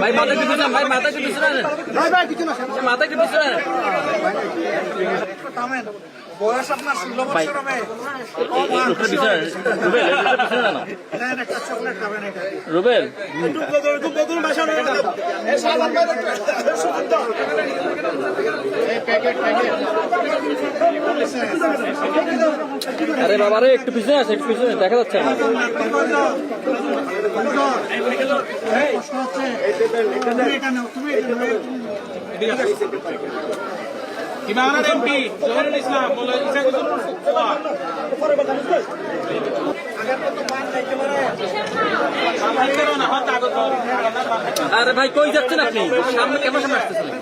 ভাই মাথা কি পিছনে, ভাই মাথা কি পিছনে, মাথা কি পিছনে। বয়স আপনার 16 বছর হবে। রুবেল আরে বাবা রে, একটু পিছনে আছে, একটু পিছনে দেখা যাচ্ছে না। ইমানের এমপি জহিরুল ইসলাম আরে ভাই কই যাচ্ছেন আপনি? সামনে কেমন সামনে আসতেছিলেন?